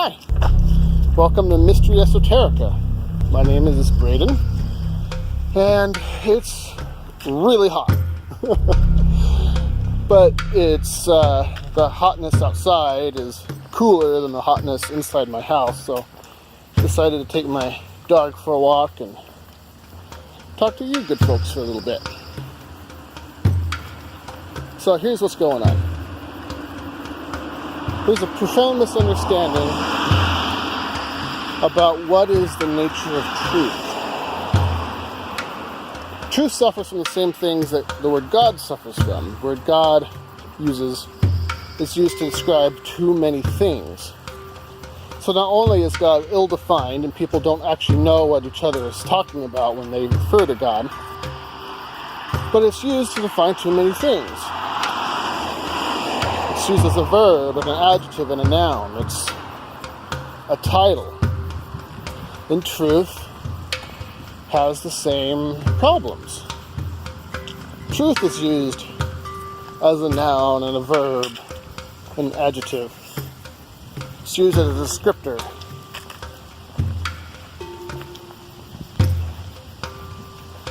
Hi, welcome to Mystery Esoterica. My name is Braden, and it's really hot. But it's the hotness outside is cooler than the hotness inside my house, so I decided to take my dog for a walk and talk to you good folks for a little bit. So here's what's going on. There's a profound misunderstanding about what is the nature of truth. Truth suffers from the same things that the word God suffers from. The word God is used to describe too many things. So not only is God ill-defined and people don't actually know what each other is talking about when they refer to God, but it's used to define too many things. It's used as a verb and an adjective and a noun. It's a title. And truth has the same problems. Truth is used as a noun and a verb and an adjective. It's used as a descriptor.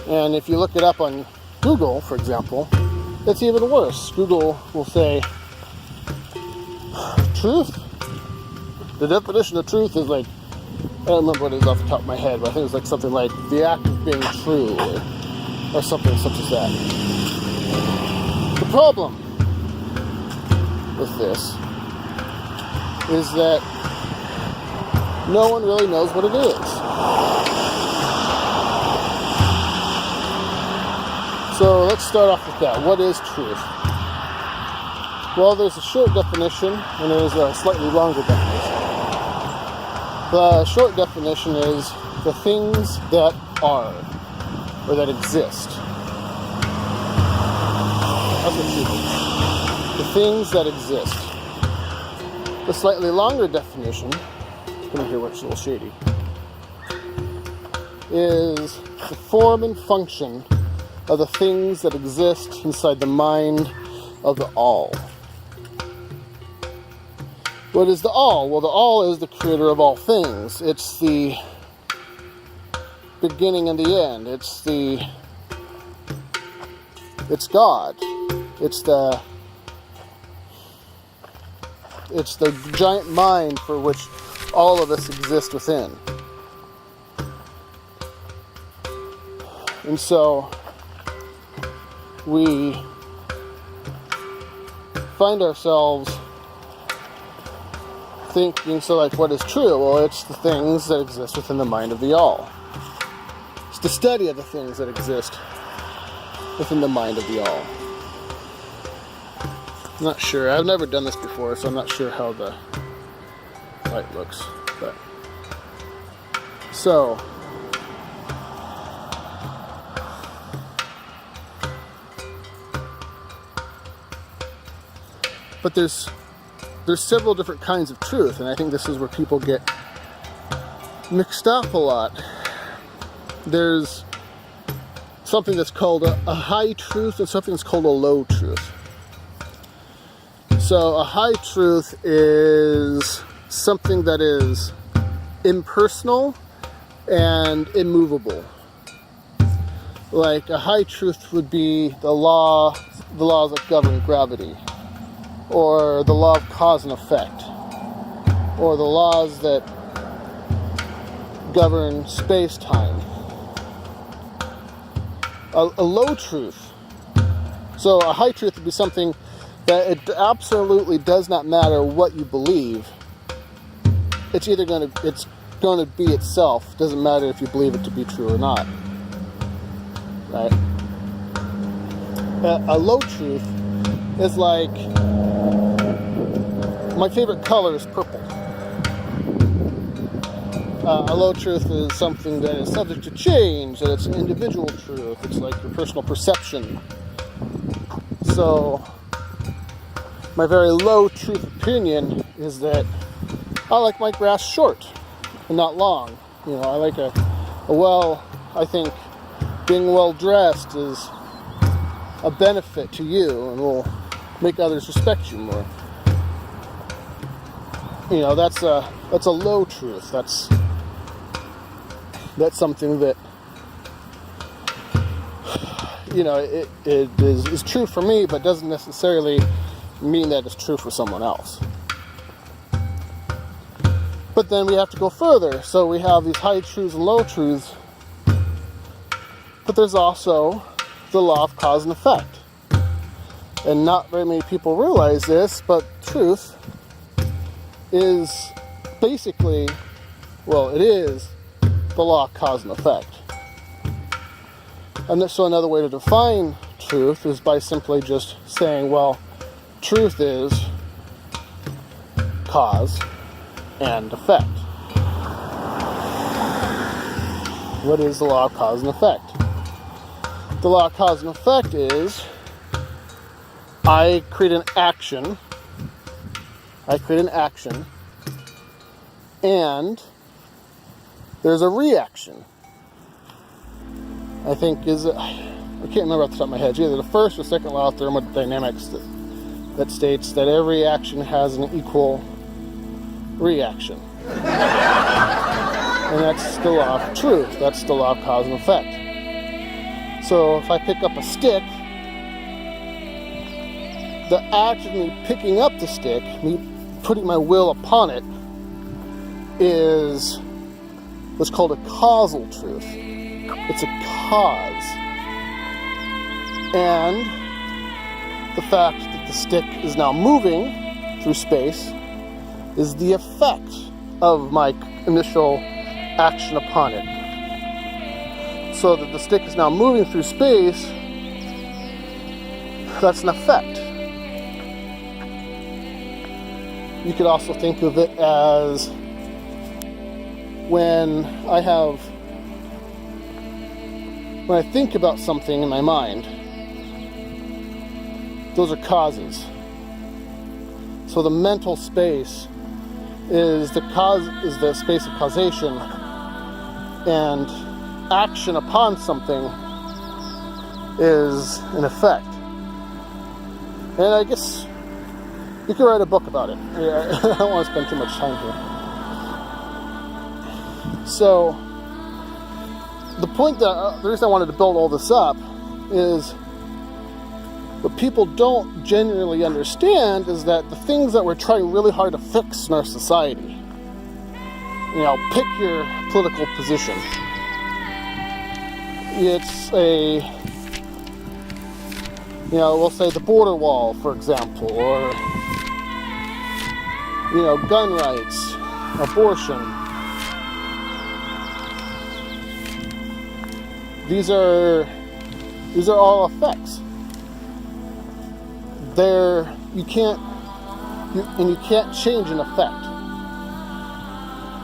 And if you look it up on Google, for example, it's even worse. Google will say, truth? The definition of truth is like, I don't remember what it is off the top of my head, but I think it's like something like the act of being true or something such as that. The problem with this is that no one really knows what it is. So let's start off with that. What is truth? Well, there's a short definition and there's a slightly longer definition. The short definition is the things that are, or that exist. That's what truth is. The things that exist. The slightly longer definition, it's going to hear what's a little shady, is the form and function of the things that exist inside the mind of the all. What is the all? Well, the all is the creator of all things. It's the beginning and the end. It's God. It's the giant mind for which all of us exist within. And so we find ourselves thinking, so like, what is true? Well, it's the things that exist within the mind of the all. It's the study of the things that exist within the mind of the all. I'm not sure. I've never done this before, so I'm not sure how the light looks. But so but there's several different kinds of truth, and I think this is where people get mixed up a lot. There's something that's called a high truth and something that's called a low truth. So a high truth is something that is impersonal and immovable. Like a high truth would be the laws that govern gravity, or the law of cause and effect, or the laws that govern space-time. A low truth. So a high truth would be something that it absolutely does not matter what you believe. It's going to be itself. It doesn't matter if you believe it to be true or not. Right? A low truth is like, my favorite color is purple. A low truth is something that is subject to change, that it's an individual truth. It's like your personal perception. So, my very low truth opinion is that I like my grass short and not long. You know, I like I think being well dressed is a benefit to you and will make others respect you more. that's a low truth. That's something that, it is true for me, but doesn't necessarily mean that it's true for someone else. But then we have to go further. So we have these high truths and low truths, but there's also the law of cause and effect. And not very many people realize this, but truth is basically, it is the law of cause and effect. And so another way to define truth is by simply just saying, truth is cause and effect. What is the law of cause and effect? The law of cause and effect is I create an action, and there's a reaction. I think I can't remember off the top of my head. It's either the first or second law of thermodynamics that states that every action has an equal reaction. And that's the law of truth. That's the law of cause and effect. So if I pick up a stick, the act of me picking up the stick, me putting my will upon it, is what's called a causal truth. It's a cause. And the fact that the stick is now moving through space is the effect of my initial action upon it. So that the stick is now moving through space, that's an effect. You could also think of it as when I think about something in my mind, those are causes. So the mental space is the space of causation, and action upon something is an effect. And I guess you could write a book about it. I don't want to spend too much time here. So the reason I wanted to build all this up is what people don't genuinely understand is that the things that we're trying really hard to fix in our society, pick your political position. It's we'll say the border wall, for example, or, gun rights, abortion. These are all effects. You can't change an effect.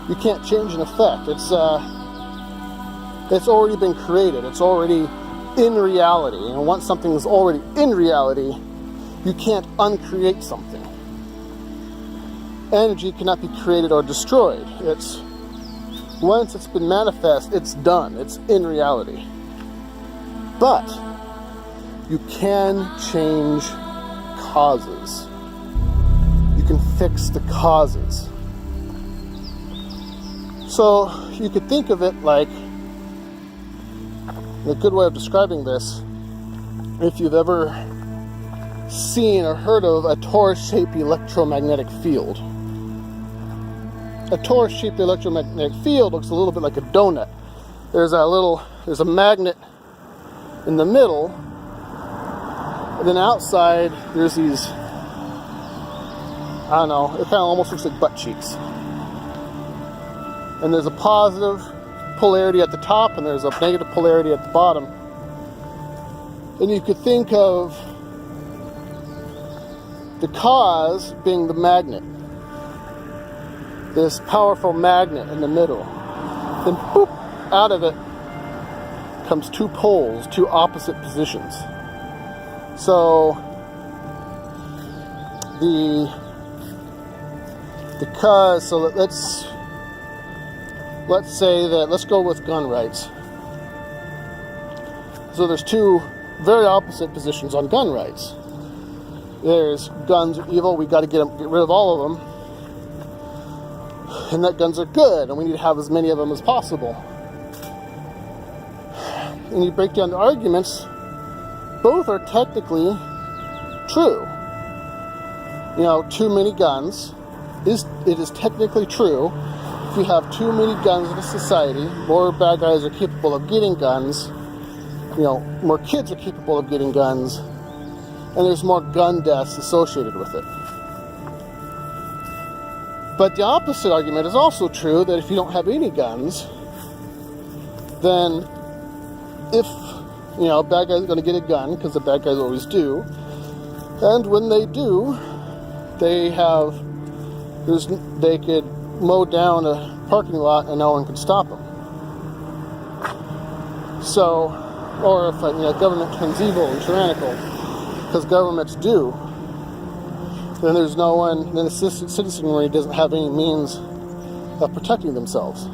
You can't change an effect. It's already been created. It's already in reality. And once something is already in reality, you can't uncreate something. Energy cannot be created or destroyed. Once it's been manifest, it's done. It's in reality. But you can change causes. You can fix the causes. So you could think of it like, a good way of describing this, if you've ever seen or heard of a torus-shaped electromagnetic field. A torus-shaped electromagnetic field looks a little bit like a donut. There's a magnet in the middle, and then outside there's these, it kind of almost looks like butt cheeks. And there's a positive polarity at the top, and there's a negative polarity at the bottom. And you could think of the cause being the magnet. This powerful magnet in the middle. Then boop, out of it comes two poles, two opposite positions. So let's go with gun rights. So there's two very opposite positions on gun rights. There's guns are evil, we got to get rid of all of them. and that guns are good, and we need to have as many of them as possible. And you break down the arguments, both are technically true. You know, too many guns, it is technically true. If you have too many guns in a society, more bad guys are capable of getting guns, you know, more kids are capable of getting guns, and there's more gun deaths associated with it. But the opposite argument is also true, that if you don't have any guns, then if, you know, a bad guy's going to get a gun, because the bad guys always do, and when they do, they could mow down a parking lot and no one can stop them. So, or if government turns evil and tyrannical, because governments do, then there's no one, then the citizenry doesn't have any means of protecting themselves.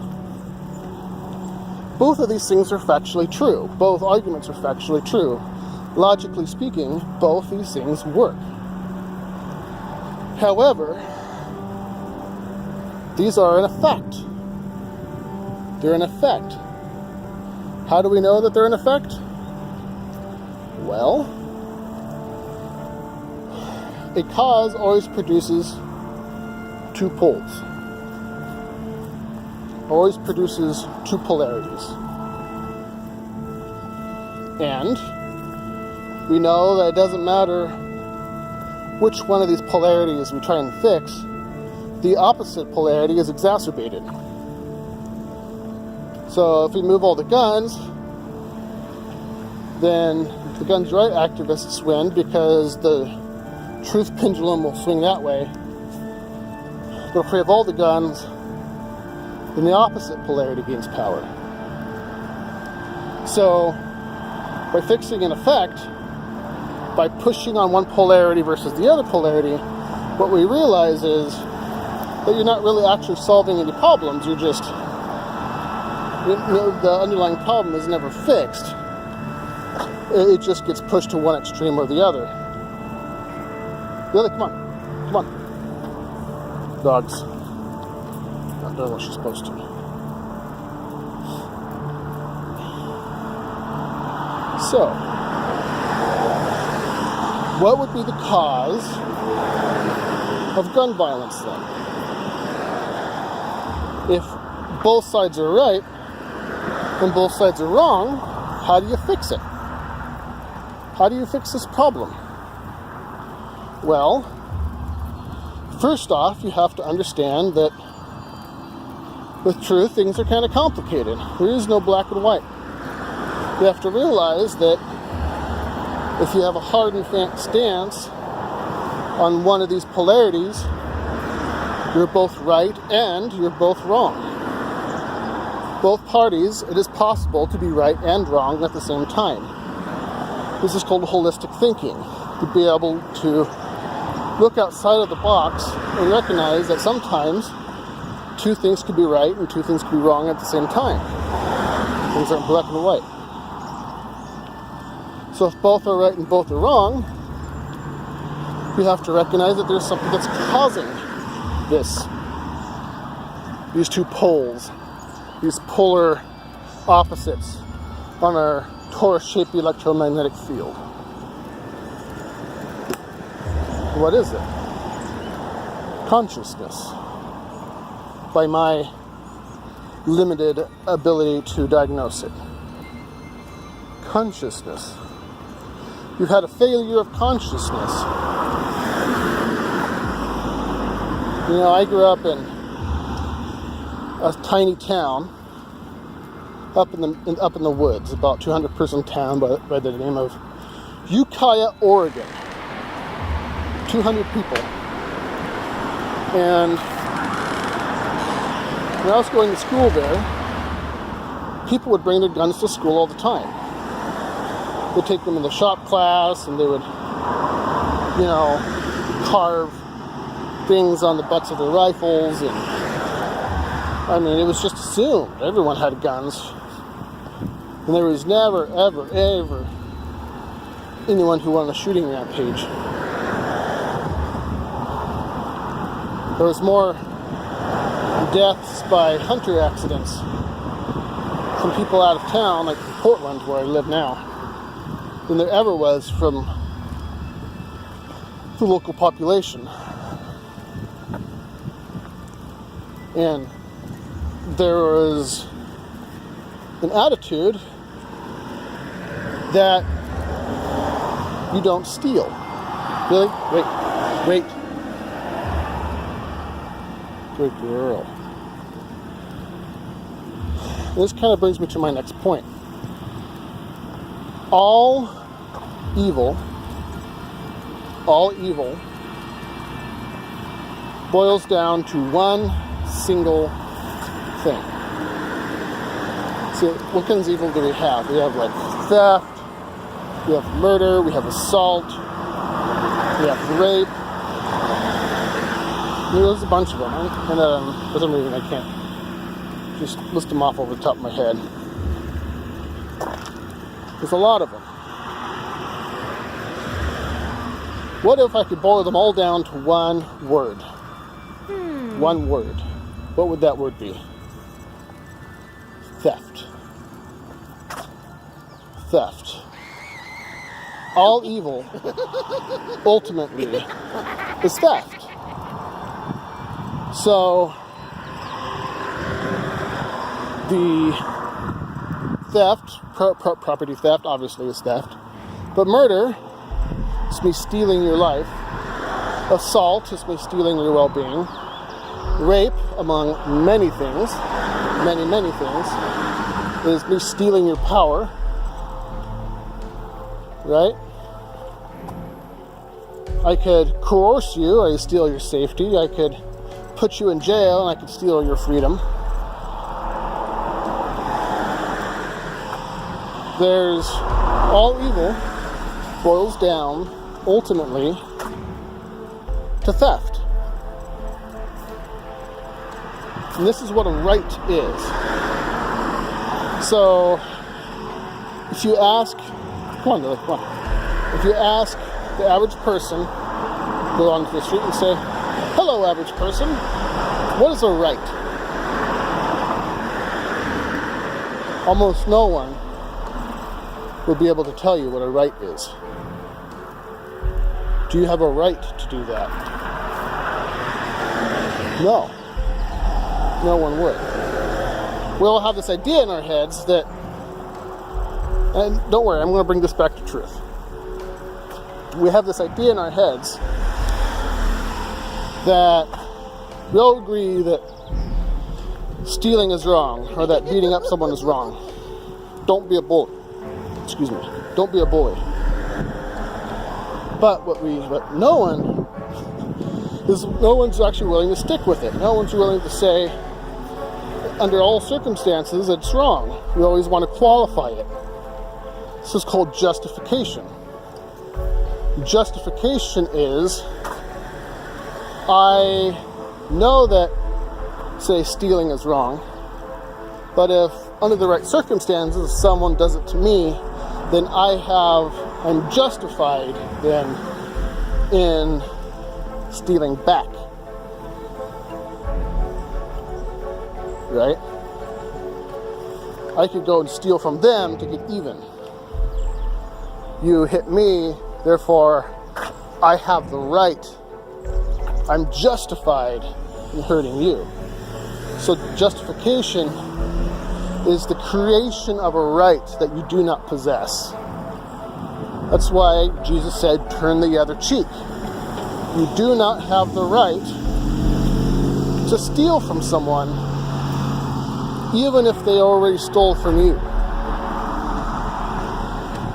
Both of these things are factually true. Both arguments are factually true. Logically speaking, both these things work. However, these are an effect. They're an effect. How do we know that they're an effect? Well, a cause always produces two poles. Always produces two polarities. And we know that it doesn't matter which one of these polarities we try and fix, the opposite polarity is exacerbated. So if we move all the guns, then the guns right activists win, because the truth pendulum will swing that way. But if we have all the guns, then the opposite polarity gains power. So by fixing an effect, by pushing on one polarity versus the other polarity, what we realize is that you're not really actually solving any problems. You're just, the underlying problem is never fixed. It just gets pushed to one extreme or the other. Lily, come on. Dogs. Not doing what she's supposed to. So, what would be the cause of gun violence then? If both sides are right and both sides are wrong, how do you fix it? How do you fix this problem? Well, first off, you have to understand that with truth, things are kind of complicated. There is no black and white. You have to realize that if you have a hard and fast stance on one of these polarities, you're both right and you're both wrong. Both parties, it is possible to be right and wrong at the same time. This is called holistic thinking. To be able to look outside of the box and recognize that sometimes two things could be right and two things could be wrong at the same time. Things aren't black and white. So if both are right and both are wrong, you have to recognize that there's something that's causing these two poles, these polar opposites on our torus-shaped electromagnetic field. What is it? Consciousness. By my limited ability to diagnose it. Consciousness. You've had a failure of consciousness. You know, I grew up in a tiny town up in the woods, about 200-person town by the name of Ukiah, Oregon. 200 people. And when I was going to school there, people would bring their guns to school all the time. They'd take them in the shop class, and they would, carve things on the butts of their rifles, and it was just assumed everyone had guns. And there was never, ever, ever anyone who went on a shooting rampage. There was more deaths by hunter accidents from people out of town, like Portland, where I live now, than there ever was from the local population. And there was an attitude that you don't steal. Really? Wait. Good girl. This kind of brings me to my next point. All evil boils down to one single thing. So what kinds of evil do we have? We have like theft, we have murder, we have assault, we have rape. There's a bunch of them, and for some reason I can't just list them off over the top of my head. There's a lot of them. What if I could boil them all down to one word? One word. What would that word be? Theft. Theft. All evil, ultimately, is theft. So, the theft, property theft, obviously is theft. But murder is me stealing your life. Assault is me stealing your well-being. Rape, among many things, many things, is me stealing your power. Right? I could coerce you, I steal your safety. I could put you in jail, and I could steal your freedom. There's all evil boils down ultimately to theft. And this is what a right is. So if you ask, come on. If you ask the average person, go onto the street and say, "Hello, average person, what is a right?" Almost no one will be able to tell you what a right is. Do you have a right to do that? No. No one would. We all have this idea in our heads that, and don't worry, I'm going to bring this back to truth. We have this idea in our heads that we all agree that stealing is wrong, or that beating up someone is wrong. Don't be a bully. Don't be a bully. But no one's actually willing to stick with it. No one's willing to say, under all circumstances, it's wrong. We always want to qualify it. This is called justification. Justification is, I know that, say, stealing is wrong, but if under the right circumstances someone does it to me, then I'm justified then in stealing back. Right? I could go and steal from them to get even. You hit me, therefore I have the right. I'm justified in hurting you. So justification is the creation of a right that you do not possess. That's why Jesus said, turn the other cheek. You do not have the right to steal from someone, even if they already stole from you.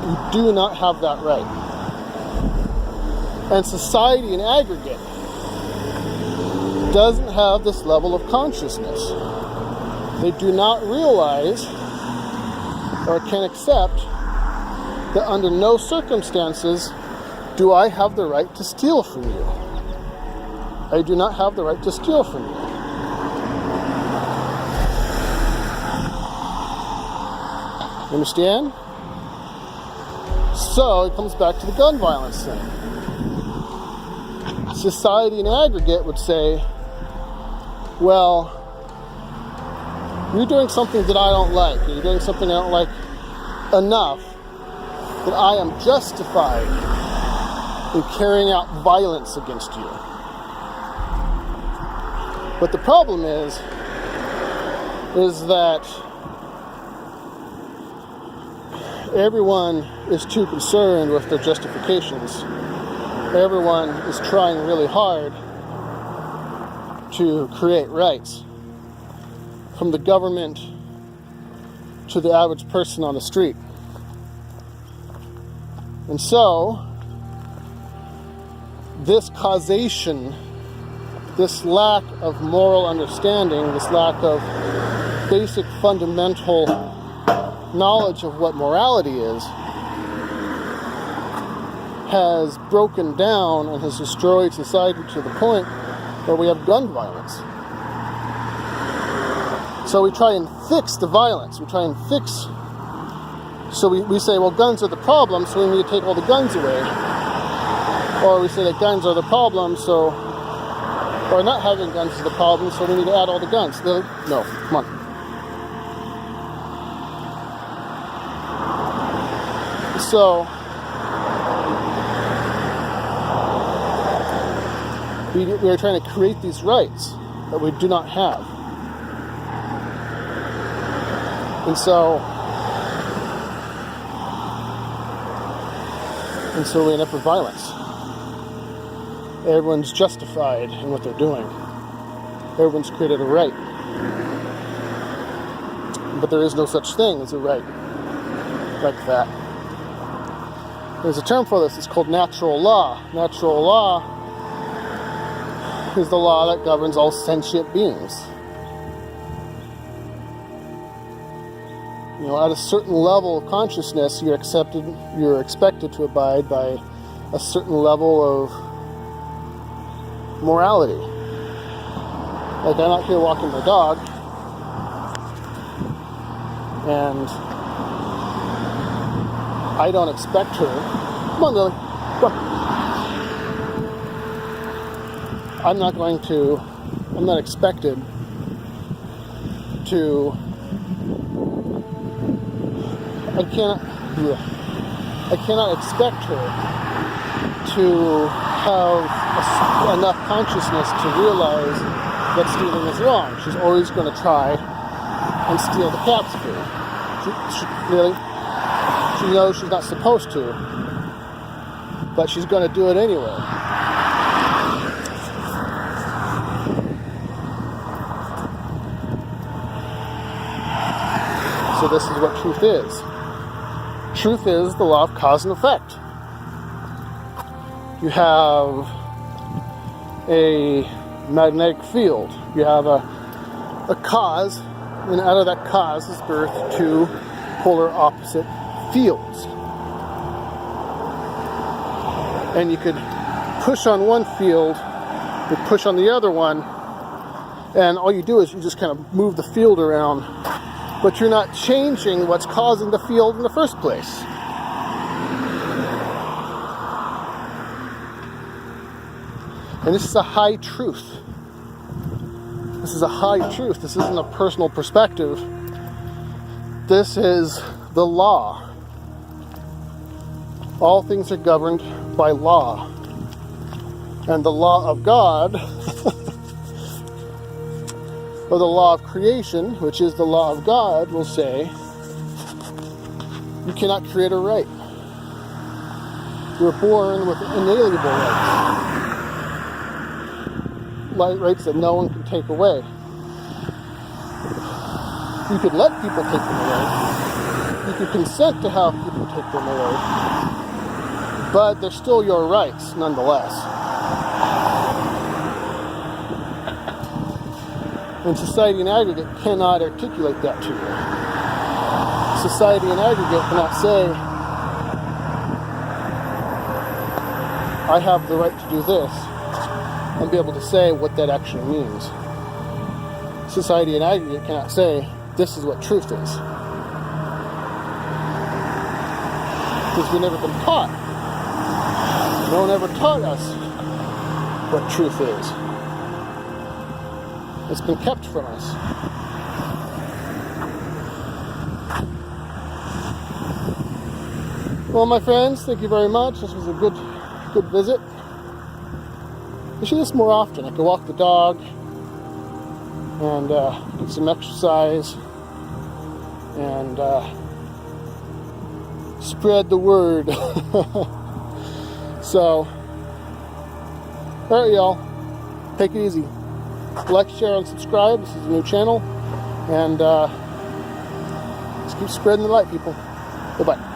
You do not have that right. And society in aggregate doesn't have this level of consciousness. They do not realize or can accept that under no circumstances do I have the right to steal from you. I do not have the right to steal from you. You understand? So it comes back to the gun violence thing. Society in aggregate would say, well, You're doing something that I don't like. You're doing something I don't like enough that I am justified in carrying out violence against you. But the problem is that everyone is too concerned with their justifications. Everyone is trying really hard to create rights, from the government to the average person on the street. And so, this causation, this lack of moral understanding, this lack of basic fundamental knowledge of what morality is, has broken down and has destroyed society to the point where we have gun violence. So we try and fix the violence. We try and fix... So we say, well, guns are the problem, so we need to take all the guns away. Or we say that guns are the problem, so... Or not having guns is the problem, so we need to add all the guns. No, come on. So... We are trying to create these rights that we do not have. And so we end up with violence. Everyone's justified in what they're doing. Everyone's created a right. But there is no such thing as a right like that. There's a term for this. It's called natural law. Natural law is the law that governs all sentient beings. You know, at a certain level of consciousness, you're expected to abide by a certain level of morality. Like, I'm out here walking my dog, and I don't expect her. Come on, Lily. Come on. I'm not expected to... I cannot expect her to have enough consciousness to realize that stealing is wrong. She's always going to try and steal the cat's food. She knows she's not supposed to, but she's going to do it anyway. So this is what truth is. Truth is the law of cause and effect. You have a magnetic field. You have a cause, and out of that cause is birthed two polar opposite fields. And you could push on one field, you push on the other one, and all you do is you just kind of move the field around, but you're not changing what's causing the field in the first place. And this is a high truth. This is a high truth. This isn't a personal perspective. This is the law. All things are governed by law. And the law of God, or the law of creation, which is the law of God, will say, you cannot create a right. You're born with inalienable rights. Rights that no one can take away. You could let people take them away. You could consent to have people take them away. But they're still your rights, nonetheless. And society in aggregate cannot articulate that to you. Society in aggregate cannot say, I have the right to do this, and be able to say what that actually means. Society in aggregate cannot say, this is what truth is. Because we've never been taught. No one ever taught us what truth is. It's been kept from us. Well, my friends, thank you very much. This was a good visit. I should do this more often. I could walk the dog and get some exercise and spread the word. So, alright, y'all. Take it easy. Like, share, and subscribe. This is a new channel. And just keep spreading the light, people. Bye-bye.